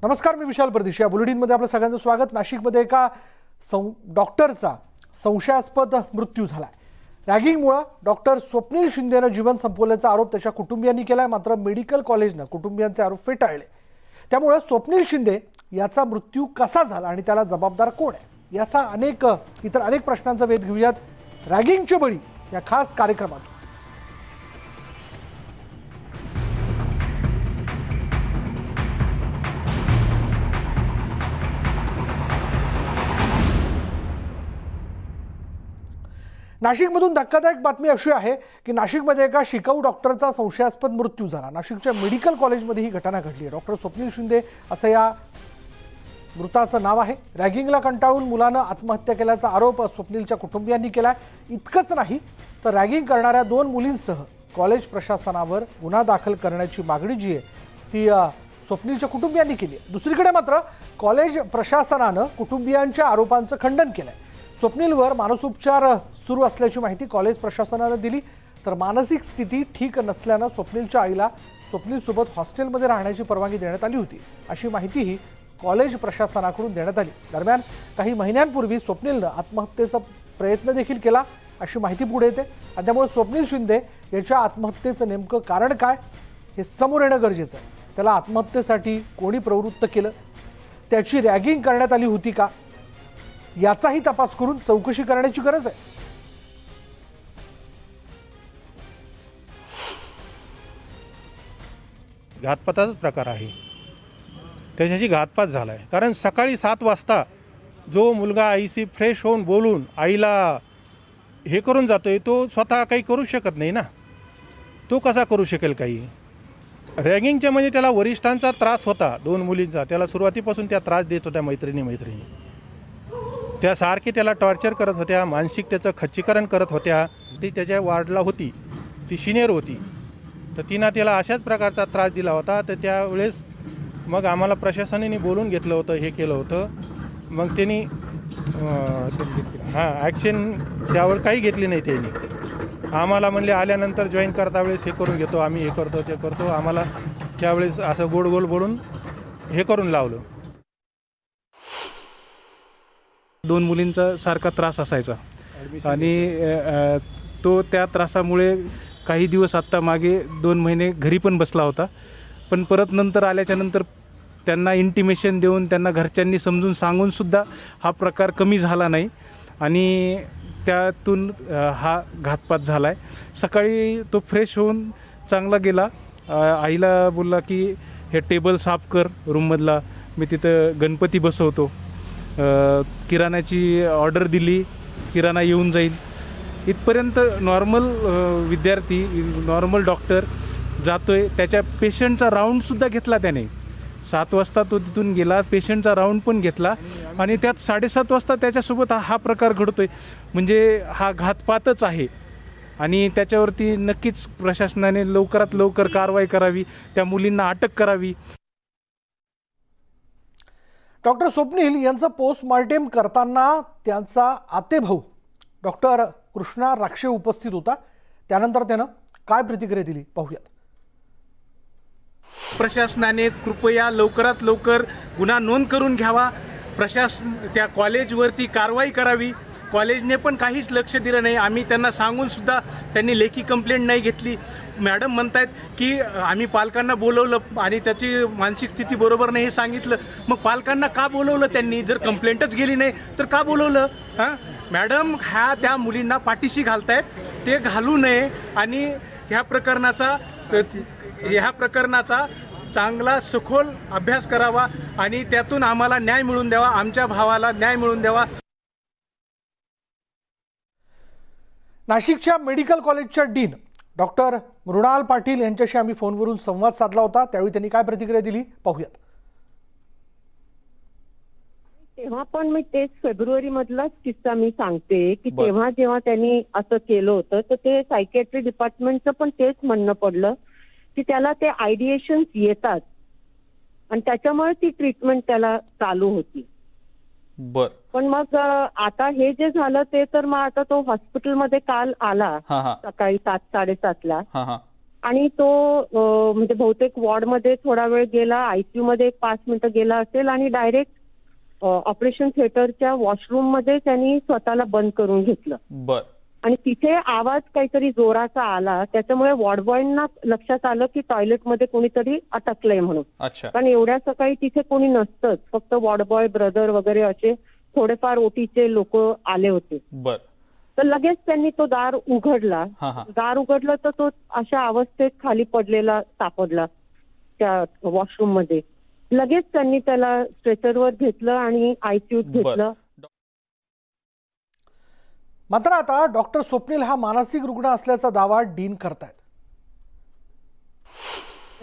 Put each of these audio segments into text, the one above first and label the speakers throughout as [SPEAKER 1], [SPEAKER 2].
[SPEAKER 1] नमस्कार, मी विशाल परदेशी. या बुलेटिनमध्ये आपलं सगळ्यांचं स्वागत. नाशिकमध्ये एका डॉक्टरचा संशयास्पद मृत्यू झालाय. रॅगिंगमुळे डॉक्टर स्वप्नील शिंदेनं जीवन संपवल्याचा आरोप त्याच्या कुटुंबियांनी केलाय. मात्र मेडिकल कॉलेजनं कुटुंबियांचे आरोप फेटाळले. त्यामुळे स्वप्नील शिंदे याचा मृत्यू कसा झाला आणि त्याला जबाबदार कोण आहे याचा इतर अनेक प्रश्नांचा वेध घेऊयात रॅगिंगचे बळी या खास कार्यक्रमात. नाशिकमधून धक्कादायक बातमी अशी आहे की नाशिकमध्ये एका शिकाऊ डॉक्टरचा संशयास्पद मृत्यू झाला. नाशिकच्या मेडिकल कॉलेजमध्ये ही घटना घडली आहे. डॉक्टर स्वप्नील शिंदे असं या मृताचं नाव आहे. रॅगिंगला कंटाळून मुलानं आत्महत्या केल्याचा आरोप स्वप्नीलच्या कुटुंबियांनी केलाय. इतकंच नाही तर रॅगिंग करणाऱ्या 2 मुलींसह कॉलेज प्रशासनावर गुन्हा दाखल करण्याची मागणी जी आहे ती स्वप्नीलच्या कुटुंबियांनी केली आहे. दुसरीकडे मात्र कॉलेज प्रशासनानं कुटुंबियांच्या आरोपांचं खंडन केलंय. स्वप्नीलवर मानसोपचार सुरू असल्याची माहिती कॉलेज प्रशासनानं दिली. तर मानसिक स्थिती ठीक नसल्यानं स्वप्नीलच्या आईला स्वप्नीलसोबत हॉस्टेलमध्ये राहण्याची परवानगी देण्यात आली होती अशी माहितीही कॉलेज प्रशासनाकडून देण्यात आली. दरम्यान काही महिन्यांपूर्वी स्वप्नीलनं आत्महत्येचा प्रयत्न देखील केला अशी माहिती पुढे येते. आणि त्यामुळे स्वप्नील शिंदे याच्या आत्महत्येचं नेमकं कारण काय हे समोर येणं गरजेचं आहे. त्याला आत्महत्येसाठी कोणी प्रवृत्त केलं, त्याची रॅगिंग करण्यात आली होती का याचाही तपास करून चौकशी करण्याची गरज आहे.
[SPEAKER 2] घातपाताचाच प्रकार आहे. त्याच्याशी घातपात झाला आहे. कारण सकाळी 7 वाजता जो मुलगा आईशी फ्रेश होऊन बोलून आईला हे करून जातोय तो स्वतः काही करू शकत नाही ना. तो कसा करू शकेल काही. रॅगिंगच्या म्हणजे त्याला वरिष्ठांचा त्रास होता. 2 मुलींचा त्याला सुरुवातीपासून त्या त्रास देत होत्या मैत्रिणी. त्या सारखे त्याला टॉर्चर करत होत्या. मानसिक त्याचं खच्चीकरण करत होत्या. ती त्याच्या वार्डला होती, ती सिनियर होती. तर तिनं त्याला अशाच प्रकारचा त्रास दिला होता. तर त्यावेळेस मग आम्हाला प्रशासनाने बोलून घेतलं होतं, हे केलं होतं. मग त्यांनी ॲक्शन त्यावर काही घेतली नाही. त्यांनी आम्हाला म्हणले आल्यानंतर जॉईन करता वेळेस हे करून घेतो आम्ही, हे करतो ते करतो. आम्हाला त्यावेळेस असं गोड गोल बोलून हे करून लावलं.
[SPEAKER 3] 2 मुलींचा सारखा त्रास असायचा आणि तो त्या त्रासामुळे काही दिवस आत्ता मागे 2 महिने घरी पण बसला होता. पण परत नंतर आल्याच्या नंतर त्यांना इंटिमेशन देऊन त्यांना घरच्यांनी समजून सांगूनसुद्धा हा प्रकार कमी झाला नाही आणि त्यातून हा घातपात झाला आहे. सकाळी तो फ्रेश होऊन चांगला गेला. आईला बोलला की हे टेबल साफ कर रूममधला, मी तिथं गणपती बसवतो. किराणाची ऑर्डर दिली, किराणा येऊन जाईल. इथपर्यंत नॉर्मल विद्यार्थी, नॉर्मल डॉक्टर जातोय. त्याच्या पेशंटचा राऊंडसुद्धा घेतला त्याने. 7 वाजता तो तिथून गेला, पेशंटचा राऊंड पण घेतला आणि त्यात 7:30 वाजता त्याच्यासोबत हा प्रकार घडतोय. म्हणजे हा घातपातच आहे आणि त्याच्यावरती नक्कीच प्रशासनाने लवकरात लवकर कारवाई करावी, त्या मुलींना अटक करावी.
[SPEAKER 1] डॉक्टर स्वप्नील यांचं पोस्टमॉर्टेम करताना त्यांचा आतेभाऊ डॉक्टर कृष्णा राक्षे उपस्थित होता. त्यानंतर त्यानं काय प्रतिक्रिया दिली पाहूयात.
[SPEAKER 3] प्रशासनाने कृपया लवकरात लवकर गुन्हा नोंद करून घ्यावा. त्या कॉलेजवरती कारवाई करावी. कॉलेजने पण काहीच लक्ष दिलं नाही. आम्ही त्यांना सांगूनसुद्धा त्यांनी लेखी कंप्लेंट नाही घेतली. मॅडम म्हणतायत की आम्ही पालकांना बोलवलं आणि त्याची मानसिक स्थिती बरोबर नाही हे सांगितलं. मग पालकांना का बोलवलं त्यांनी? जर कंप्लेंटच गेली नाही तर का बोलवलं? मॅडम त्या मुलींना पाठीशी घालतायत, ते घालू नये आणि ह्या प्रकरणाचा चांगला सखोल अभ्यास करावा आणि त्यातून आम्हाला न्याय मिळवून द्यावा, आमच्या भावाला न्याय मिळवून द्यावा.
[SPEAKER 1] नाशिकच्या मेडिकल कॉलेजच्या डीन डॉक्टर मृणाल पाटील यांच्याशी आम्ही फोनवरून संवाद साधला होता. त्यावेळी त्यांनी काय प्रतिक्रिया दिली पाहूयात.
[SPEAKER 4] तेव्हा पण मी तेच फेब्रुवारी मधलाच किस्सा मी सांगते की तेव्हा जेव्हा त्यांनी असं केलं होतं तर ते सायकॅट्री डिपार्टमेंटचं पण तेच म्हणणं पडलं की त्याला ते आयडिएशन्स येतात आणि त्याच्यामुळे ती ट्रीटमेंट त्याला चालू होती. पण मग आता हे जे झालं ते तर मग आता तो हॉस्पिटलमध्ये काल आला सकाळी 7:00-7:30 ला आणि तो म्हणजे बहुतेक वॉर्डमध्ये थोडा वेळ गेला, आयसीयू मध्ये एक 5 मिनिटं गेला असेल आणि डायरेक्ट ऑपरेशन थिएटरच्या वॉशरूम मध्ये त्यांनी स्वतःला बंद करून घेतलं.
[SPEAKER 5] बर.
[SPEAKER 4] आणि तिथे आवाज काहीतरी जोराचा आला, त्याच्यामुळे वॉर्डबॉयना लक्षात आलं की टॉयलेटमध्ये कोणीतरी अटकलंय म्हणून.
[SPEAKER 5] अच्छा.
[SPEAKER 4] कारण एवढ्या सकाळी तिथे कोणी नसतंच, फक्त वॉर्डबॉय, ब्रदर वगैरे असे थोडेफार ओटीचे लोक आले होते.
[SPEAKER 5] बर.
[SPEAKER 4] तर लगेच त्यांनी तो दार उघडला.
[SPEAKER 5] हा हा.
[SPEAKER 4] दार उघडलं तर तो अशा अवस्थेत खाली पडलेला सापडला त्या वॉशरूम मध्ये. लगेच त्यांनी त्याला स्ट्रेचरवर घेतलं आणि आयसीयूत घेतलं.
[SPEAKER 1] मात्र आता डॉक्टर स्वप्नील हा मानसिक रुग्ण असल्याचा दावा डीन करतायत.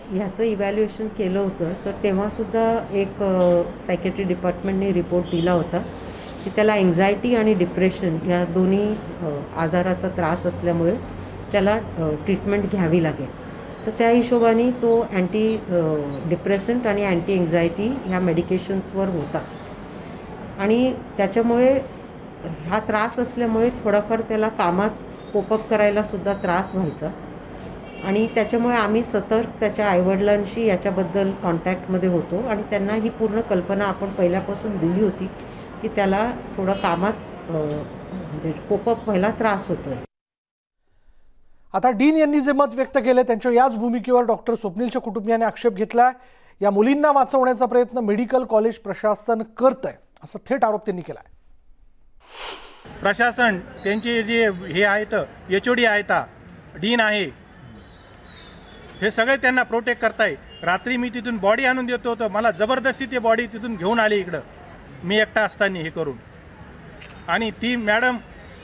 [SPEAKER 6] ह्याचं इव्हॅल्युएशन केलं होतं तर तेव्हासुद्धा एक सायकेट्री डिपार्टमेंटने रिपोर्ट दिला होता की त्याला एन्झायटी आणि डिप्रेशन ह्या दोन्ही आजाराचा त्रास असल्यामुळे त्याला ट्रीटमेंट घ्यावी लागेल. तर त्या हिशोबाने तो अँटी डिप्रेसंट आणि अँटी एन्झायटी ह्या मेडिकेशन्सवर होता आणि त्याच्यामुळे हा त्रास असल्यामुळे थोडाफार त्याला कामात कोपअप करायला सुद्धा त्रास व्हायचा आणि त्याच्यामुळे आम्ही सतत त्याच्या आईवडिलांशी याच्याबद्दल कॉन्टॅक्टमध्ये होतो आणि त्यांना ही पूर्ण कल्पना आपण पहिल्यापासून दिली होती की त्याला थोडं कामात म्हणजे कोपअप व्हायला त्रास होतोय.
[SPEAKER 1] आता डीन यांनी जे मत व्यक्त केले त्यांच्या याच भूमिकेवर डॉक्टर स्वप्नीलच्या कुटुंबियांनी आक्षेप घेतलाय. या मुलींना वाचवण्याचा प्रयत्न मेडिकल कॉलेज प्रशासन करतंय असा थेट आरोप त्यांनी केलाय.
[SPEAKER 2] प्रशासन त्यांचे जे हे आहेत HOD आहेत, डीन आहे, हे सगळे त्यांना प्रोटेक्ट करताय. रात्री मी तिथून बॉडी आणून देतो तर मला जबरदस्ती ते बॉडी तिथून घेऊन आले इकडं, मी एकटा असताना हे करून. आणि ती मॅडम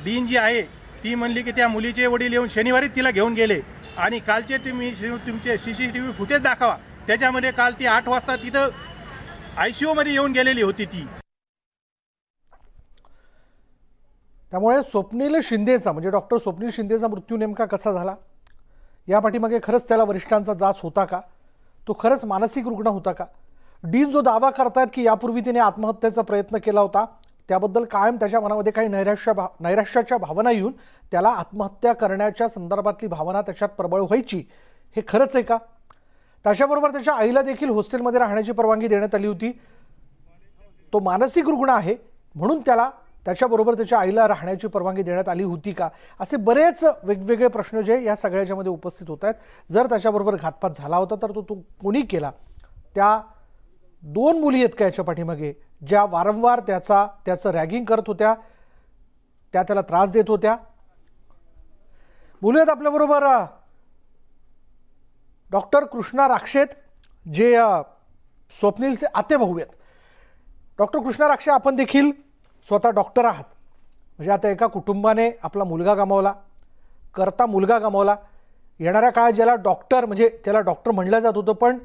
[SPEAKER 2] डीन जी आहे ती म्हणली की त्या मुलीचे वडील येऊन शनिवारी तिला घेऊन गेले आणि कालचे तुम्ही तुमचे CCTV फुटेज दाखवा, त्याच्यामध्ये काल ती 8 वाजता तिथं ICU मध्ये येऊन गेलेली होती ती.
[SPEAKER 1] त्यामुळे स्वप्नील शिंदेचा म्हणजे डॉक्टर स्वप्नील शिंदेचा मृत्यू नेमका कसा झाला, या पाठीमागे खरंच त्याला वरिष्ठांचा जाच होता का, तो खरंच मानसिक रुग्ण होता का. डीन जो दावा करतायत की यापूर्वी त्याने आत्महत्येचा प्रयत्न केला होता, त्याबद्दल कायम त्याच्या मनामध्ये काही नैराश्याच्या भावना येऊन त्याला आत्महत्या करण्याच्या संदर्भातली भावना त्याच्यात प्रबळ व्हायची, हे खरंच आहे का. त्याच्याबरोबर त्याच्या आईला देखील हॉस्टेलमध्ये राहण्याची परवानगी देण्यात आली होती. तो मानसिक रुग्ण आहे म्हणून त्याच्याबरोबर त्याच्या आईला राहण्याची परवानगी देण्यात आली होती का, असे बरेच वेगवेगळे प्रश्न जे या सगळ्याच्यामध्ये उपस्थित होत आहेत. जर त्याच्याबरोबर घातपात झाला होता तर तो कोणी केला. त्या 2 मुली आहेत का याच्या पाठीमागे ज्या वारंवार त्याचं रॅगिंग करत होत्या, त्याला त्रास देत होत्या. बोलूयात आपल्याबरोबर डॉक्टर कृष्णा राक्षेत जे स्वप्नीलचे आतेभाऊ आहेत. डॉक्टर कृष्णा राक्षे, आपण देखील स्वतः डॉक्टर आहात. म्हणजे आता एका कुटुंबाने आपला मुलगा गमावला, करता मुलगा गमावला. येणाऱ्या काळात ज्याला डॉक्टर म्हणजे त्याला डॉक्टर म्हणलं जात होतं, पण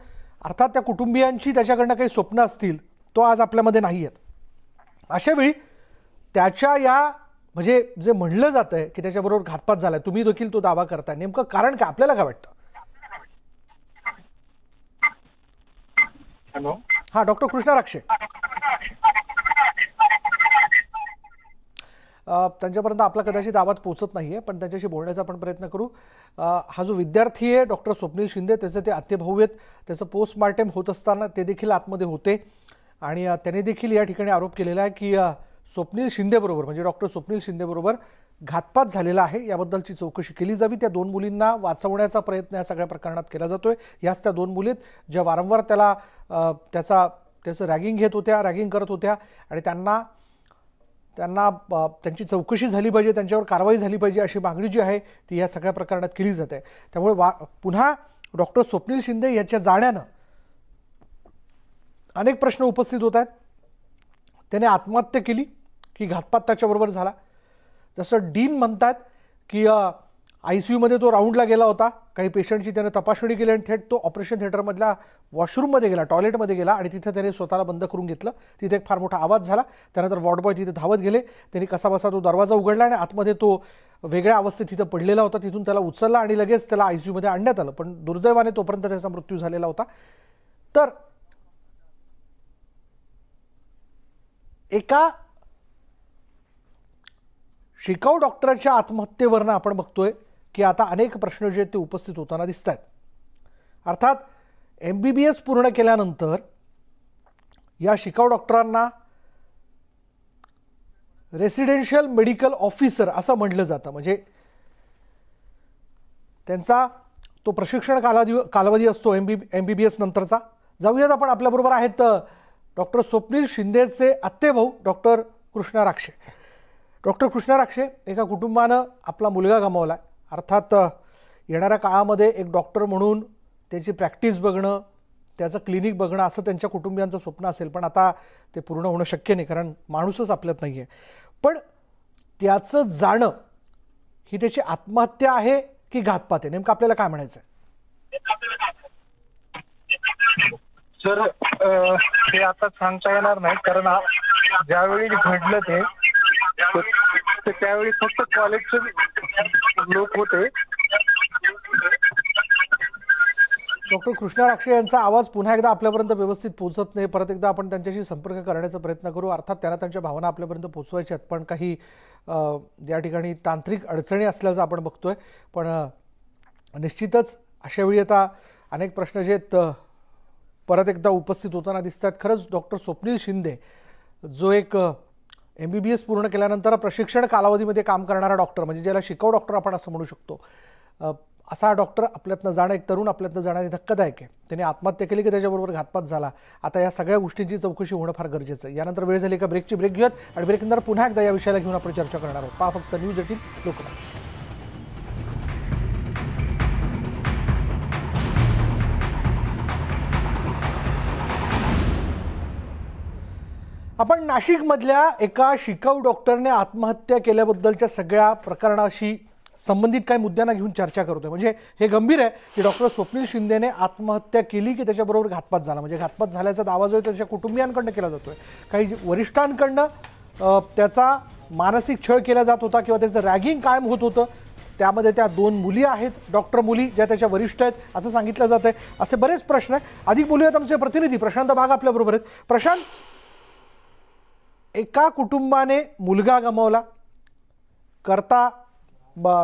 [SPEAKER 1] अर्थात त्या कुटुंबियांची त्याच्याकडनं काही स्वप्न असतील, तो आज आपल्यामध्ये नाही आहेत. अशावेळी त्याच्या या म्हणजे जे म्हणलं जात आहे की त्याच्याबरोबर घातपात झालाय, तुम्ही देखील तो दावा करताय, नेमकं कारण काय, आपल्याला काय वाटतं.
[SPEAKER 7] हॅलो.
[SPEAKER 1] हां, डॉक्टर कृष्णा राक्षे. त्यांच्यापर्यंत आपला कदाचित आवाज पोचत नाही आहे, पण त्यांच्याशी बोलण्याचा आपण प्रयत्न करू. हा जो विद्यार्थी आहे डॉक्टर स्वप्नील शिंदे, त्याचे ते आतेभाऊ आहेत. त्याचं पोस्टमार्टम होत असताना ते देखील आतमध्ये होते आणि त्याने देखील या ठिकाणी आरोप केलेला आहे की स्वप्नील शिंदेबरोबर म्हणजे डॉक्टर स्वप्नील शिंदेबरोबर घातपात झालेला आहे. याबद्दलची चौकशी केली जावी. त्या 2 मुलींना वाचवण्याचा प्रयत्न या सगळ्या प्रकरणात केला जातोय. याच त्या 2 मुली आहेत ज्या वारंवार त्याचं रॅगिंग घेत होत्या, रॅगिंग करत होत्या आणि त्यांना त्यांची चौकशी झाली पाहिजे, त्यांच्यावर कारवाई झाली पाहिजे अशी मागणी जी आहे ती या सगळ्या प्रकरणात केली जाते. त्यामुळे पुन्हा डॉक्टर स्वप्नील शिंदे यांच्या जाण्यानं अनेक प्रश्न उपस्थित होत आहेत. त्याने आत्महत्या केली की घातपात त्याच्याबरोबर झाला. जसं डीन म्हणतात की ICU मध्ये तो राऊंडला गेला होता, काही पेशंटची त्याने तपासणी केली आणि थेट तो ऑपरेशन थिएटरमधल्या वॉशरूममध्ये गेला, टॉयलेटमध्ये गेला आणि तिथे त्याने स्वतःला बंद करून घेतलं. तिथे एक फार मोठा आवाज झाला. त्यानंतर वॉर्डबॉय तिथे धावत गेले. त्यांनी कसाबसा तो दरवाजा उघडला आणि आतमध्ये तो वेगळ्या अवस्थेत तिथं पडलेला होता. तिथून त्याला उचलला आणि लगेच त्याला ICU मध्ये आणण्यात आलं, पण दुर्दैवाने तोपर्यंत त्याचा मृत्यू झालेला होता. तर एका शिकाऊ डॉक्टरच्या आत्महत्येवरनं आपण बघतोय की आता अनेक प्रश्न जे ते उपस्थित होताना दिसत आहेत. अर्थात MBBS पूर्ण केल्यानंतर या शिकाऊ डॉक्टरांना रेसिडेन्शियल मेडिकल ऑफिसर असं म्हटलं जातं. म्हणजे त्यांचा तो प्रशिक्षण कालावधी असतो MBBS नंतरचा. जाऊयात आपण, आपल्याबरोबर आहेत डॉक्टर स्वप्नील शिंदेचे आत्तेभाऊ डॉक्टर कृष्णा राक्षे. डॉक्टर कृष्णा राक्षे, एका कुटुंबानं आपला मुलगा गमावला. अर्थात येणाऱ्या काळामध्ये एक डॉक्टर म्हणून त्याची प्रॅक्टिस बघणं, त्याचं क्लिनिक बघणं असं त्यांच्या कुटुंबियांचं स्वप्न असेल, पण आता ते पूर्ण होणं शक्य नाही, कारण माणूसच आपल्यात नाही आहे. पण त्याचं जाणं ही त्याची आत्महत्या आहे की घातपात आहे, नेमकं आपल्याला काय म्हणायचं आहे?
[SPEAKER 5] सर हे आता सांगता येणार नाही, कारण ज्यावेळी घडलं ते त्यावेळी फक्त कॉलेजचे लोक होते.
[SPEAKER 1] डॉक्टर कृष्णा राक्षे यांचा आवाज पुन्हा एकदा आपल्यापर्यंत व्यवस्थित पोहोचत नाही. परत एकदा आपण त्यांच्याशी संपर्क करण्याचा प्रयत्न करू. अर्थात त्यांना त्यांच्या भावना आपल्यापर्यंत पोहोचवायच्या आहेत, पण काही या ठिकाणी तांत्रिक अडचणी असल्याचं आपण बघतोय. पण निश्चितच अशावेळी आता अनेक प्रश्न जे आहेत परत एकदा उपस्थित होताना दिसत आहेत. खरंच डॉक्टर स्वप्नील शिंदे, जो एक MBBS पूर्ण केल्यानंतर प्रशिक्षण कालावधीमध्ये काम करणारा डॉक्टर, म्हणजे ज्याला शिकाऊ डॉक्टर आपण असं म्हणू शकतो, असा डॉक्टर आपल्यातनं जाणं, एक तरुण आपल्यातनं जाणं हे धक्कादायक आहे. त्याने आत्महत्या केली की त्याच्याबरोबर घातपात झाला. आता या सगळ्या गोष्टींची चौकशी होणं फार गरजेचं आहे. यानंतर वेळ झाली का ब्रेक घेऊयात आणि ब्रेकनंतर पुन्हा एकदा या विषयाला घेऊन आपण चर्चा करणार आहोत. पहा फक्त न्यूज 18 लोकमत. आपण नाशिकमधल्या एका शिकाऊ डॉक्टरने आत्महत्या केल्याबद्दलच्या सगळ्या प्रकरणाशी संबंधित काही मुद्द्यांना घेऊन चर्चा करतोय. म्हणजे हे गंभीर आहे की डॉक्टर स्वप्नील शिंदेने आत्महत्या केली की त्याच्याबरोबर घातपात झाला. म्हणजे घातपात झाल्याचा दावा जो आहे त्याच्या कुटुंबियांकडनं केला जातोय, काही वरिष्ठांकडनं त्याचा मानसिक छळ केला जात होता किंवा त्याचं रॅगिंग कायम होत होतं. त्यामध्ये त्या 2 मुली आहेत, डॉक्टर मुली, ज्या त्याच्या वरिष्ठ आहेत असं सांगितलं जात आहे. असे बरेच प्रश्न आहेत. अधिक बोलूयात आमचे प्रतिनिधी प्रशांत बाग आपल्याबरोबर आहेत. प्रशांत, एका कुटुंबाने मुलगा गमावला, करता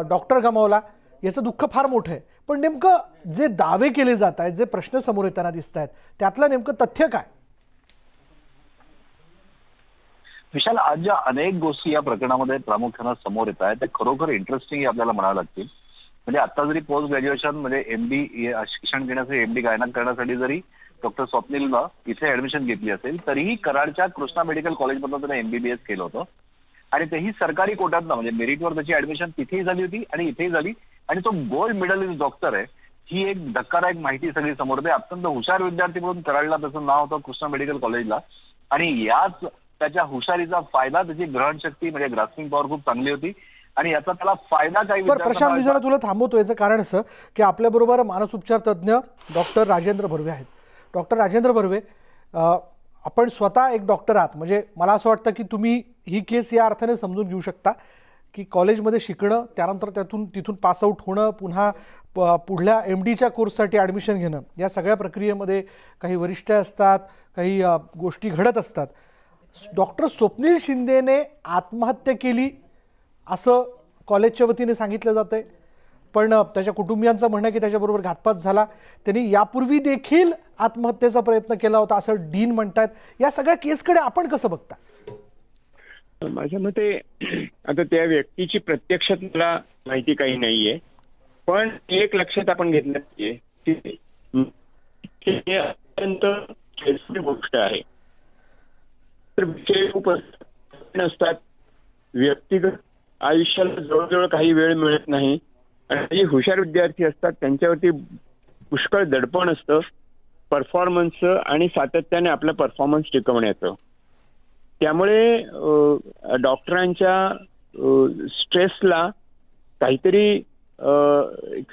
[SPEAKER 1] डॉक्टर गमावला, याचं दुःख फार मोठं आहे. पण नेमकं जे दावे केले जात आहेत, जे प्रश्न समोर येताना दिसत आहेत, त्यातलं नेमकं तथ्य काय?
[SPEAKER 7] विशाल, आज ज्या अनेक गोष्टी या प्रकरणामध्ये प्रामुख्यानं समोर येत आहेत, ते खरोखर इंटरेस्टिंग आपल्याला म्हणावं लागतील. म्हणजे आता जरी पोस्ट ग्रॅज्युएशन म्हणजे MD शिक्षण घेण्यासाठी, MD गायनात करण्यासाठी जरी डॉक्टर स्वप्नीलनं इथे ऍडमिशन घेतली असेल, तरीही कराडच्या कृष्णा मेडिकल कॉलेजमधनं त्याने MBBS केलं होतं. आणि तेही सरकारी कोट्यातनं, म्हणजे मेरिटवर त्याची ऍडमिशन तिथेही झाली होती आणि इथेही झाली. आणि तो गोल्ड मेडलिस्ट डॉक्टर आहे. ही एक धक्कादायक माहिती सगळी समोर येते. अत्यंत हुशार विद्यार्थी म्हणून कराडला त्याचं नाव होतं, कृष्णा मेडिकल कॉलेजला. आणि याच त्याच्या हुशारीचा फायदा, त्याची ग्रहणशक्ती म्हणजे ग्रास्पिंग पॉवर खूप चांगली होती आणि याचा त्याला फायदा काही.
[SPEAKER 1] प्रशांत, मी जरा तुला थांबवतो. याचं कारण असं की आपल्याबरोबर मानसोपचार तज्ज्ञ डॉक्टर राजेंद्र भरवे आहेत. डॉक्टर राजेंद्र भरवे, आपण स्वतः एक डॉक्टर आहात, म्हणजे मला असं वाटतं की तुम्ही ही केस या अर्थाने समजून घेऊ शकता की कॉलेजमध्ये शिकणं, त्यानंतर तिथून पासआउट होणं, पुन्हा पुढल्या MDच्या कोर्ससाठी ॲडमिशन घेणं, या सगळ्या प्रक्रियेमध्ये काही वरिष्ठ असतात, काही गोष्टी घडत असतात. डॉक्टर स्वप्नील शिंदेने आत्महत्या केली असं कॉलेजच्या वतीने सांगितलं जातं आहे, पण त्याच्या कुटुंबियांचं म्हणणं की त्याच्याबरोबर घातपात झाला. त्यांनी यापूर्वी देखील आत्महत्येचा प्रयत्न केला होता असं डीन म्हणतात. या सगळ्या केसकडे आपण कसं बघता?
[SPEAKER 8] माझ्या मते आता त्या व्यक्तीची प्रत्यक्षात मला माहिती काही नाहीये, पण एक लक्षात आपण घेतलं पाहिजे की अत्यंत केसफुल गोष्ट आहे. तर विषय खूप असतात, व्यक्तिगत आयुष्याला जवळजवळ काही वेळ मिळत नाही आणि जे हुशार विद्यार्थी असतात त्यांच्यावरती पुष्कळ दडपण असतं परफॉर्मन्सचं आणि सातत्याने आपला परफॉर्मन्स टिकवण्याचं. त्यामुळे डॉक्टरांच्या स्ट्रेसला काहीतरी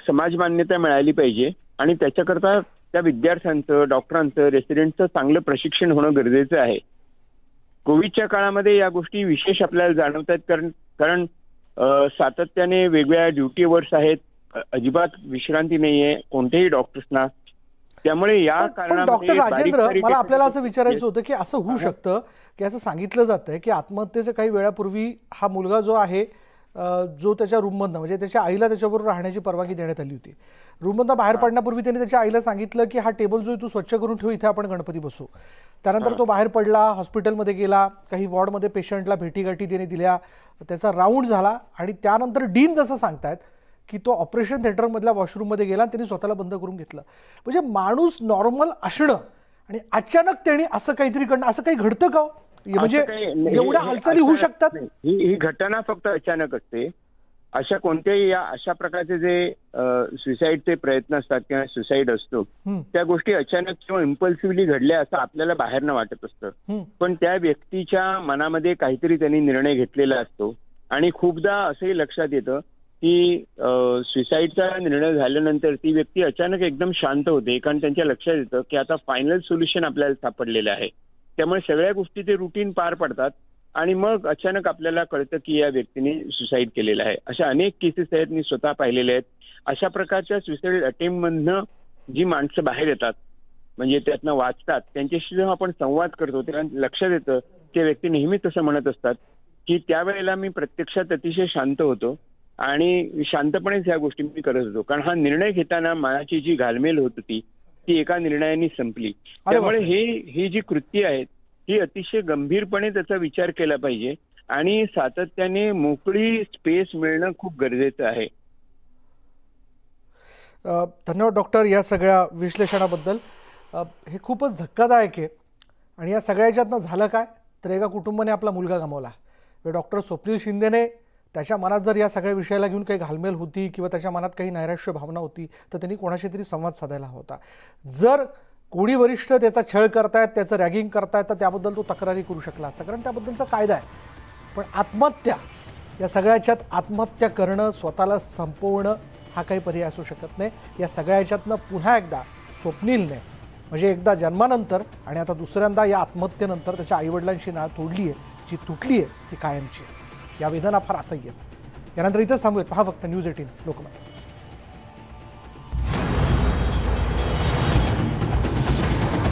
[SPEAKER 8] समाज मान्यता मिळाली पाहिजे आणि त्याच्याकरता त्या विद्यार्थ्यांचं, डॉक्टरांचं, रेसिडेंटचं चांगलं प्रशिक्षण होणं गरजेचं आहे. कोविडच्या काळामध्ये या गोष्टी विशेष आपल्याला जाणवत आहेत, कारण सातत्याने वेगवेगळ्या ड्युटी अवर्स आहेत, अजिबात विश्रांती नाहीये कोणत्याही डॉक्टर्सना. त्यामुळे या
[SPEAKER 1] डॉक्टर राजेंद्र, मला आपल्याला असं विचारायचं होतं की असं होऊ शकतं की असं सांगितलं जातंय की आत्महत्येच्या काही वेळापूर्वी हा मुलगा जो आहे जो त्याच्या रूममधनं म्हणजे त्याच्या आईला त्याच्याबरोबर राहण्याची परवानगी देण्यात आली होती. रूममधनं बाहेर पडण्यापूर्वी त्यांनी त्याच्या आईला सांगितलं की हा टेबल जो आहे तू स्वच्छ करून ठेव, इथे आपण गणपती बसू. त्यानंतर तो बाहेर पडला, हॉस्पिटलमध्ये गेला, काही वॉर्डमध्ये पेशंटला भेटीगाठी त्याने दिल्या, त्याचा राऊंड झाला आणि त्यानंतर डीन जसं सांगतायत की तो ऑपरेशन थिएटरमधल्या वॉशरूममध्ये गेला आणि त्यांनी स्वतःला बंद करून घेतलं. म्हणजे माणूस नॉर्मल असणं आणि अचानक त्यांनी असं काहीतरी करणं, असं काही घडतं का हो? म्हणजे एवढ्या हालचाली होऊ शकतात?
[SPEAKER 8] ही घटना फक्त अचानक असते. अशा कोणत्याही अशा प्रकारचे जे सुसाईडचे प्रयत्न असतात किंवा सुसाईड असतो त्या गोष्टी अचानक किंवा इम्पल्सिव्हली घडल्या असं आपल्याला बाहेरनं वाटत असतं. पण त्या व्यक्तीच्या मनामध्ये काहीतरी त्यांनी निर्णय घेतलेला असतो आणि खूपदा असंही लक्षात येतं की सुसाईडचा निर्णय झाल्यानंतर ती व्यक्ती अचानक एकदम शांत होते कारण त्यांच्या लक्षात येतं की आता फायनल सोल्युशन आपल्याला सापडलेलं आहे. त्यामुळे सगळ्या गोष्टी ते रुटीन पार पडतात आणि मग अचानक आपल्याला कळतं की या व्यक्तीने सुसाईड केलेलं आहे. अशा अनेक केसेस आहेत, मी स्वतः पाहिलेल्या आहेत. अशा प्रकारच्या सुसाईड अटेम्प्टमधनं जी माणसं बाहेर येतात म्हणजे त्यातनं वाचतात, त्यांच्याशी जेव्हा आपण संवाद करतो तेव्हा लक्षात येतं त्या व्यक्ती नेहमीच असं म्हणत असतात की त्यावेळेला मी प्रत्यक्षात अतिशय शांत होतो आणि शांतपणेच ह्या गोष्टी मी करत होतो कारण हा निर्णय घेताना मनाची जी घालमेल होत होती ती एका निर्णयाने संपली. त्यामुळे ही जी कृत्य आहेत ही अतिशय गंभीरपणे त्याचा विचार केला पाहिजे आणि सातत्याने मोकळी स्पेस मिळणं खूप गरजेचं आहे.
[SPEAKER 1] धन्यवाद डॉक्टर या सगळ्या विश्लेषणाबद्दल. हे खूपच धक्कादायक आहे आणि या सगळ्या ह्याच्यातनं झालं काय तर एका कुटुंबाने आपला मुलगा गमावला. डॉक्टर स्वप्नील शिंदेने त्याच्या मनात जर या सगळ्या विषयाला घेऊन काही घालमेल होती किंवा त्याच्या मनात काही नैराश्य भावना होती तर त्यांनी कोणाशी तरी संवाद साधायला होता. जर कोणी वरिष्ठ त्याचा छळ करतायत, त्याचं रॅगिंग करतायत तर त्याबद्दल तो तक्रारी करू शकला असता कारण त्याबद्दलचा कायदा आहे. पण आत्महत्या या सगळ्याच्यात आत्महत्या करणं, स्वतःला संपवणं हा काही पर्याय असू शकत नाही. या सगळ्या ह्याच्यातनं पुन्हा एकदा स्वप्नीलने म्हणजे एकदा जन्मानंतर आणि आता दुसऱ्यांदा या आत्महत्येनंतर त्याच्या आईवडिलांशी नाळ तोडली आहे, जी तुटली आहे ती कायमची आहे. या वेदना फार असह्य आहेत. यानंतर इथंच थांबूयात. पहा फक्त न्यूज 18 लोकमत.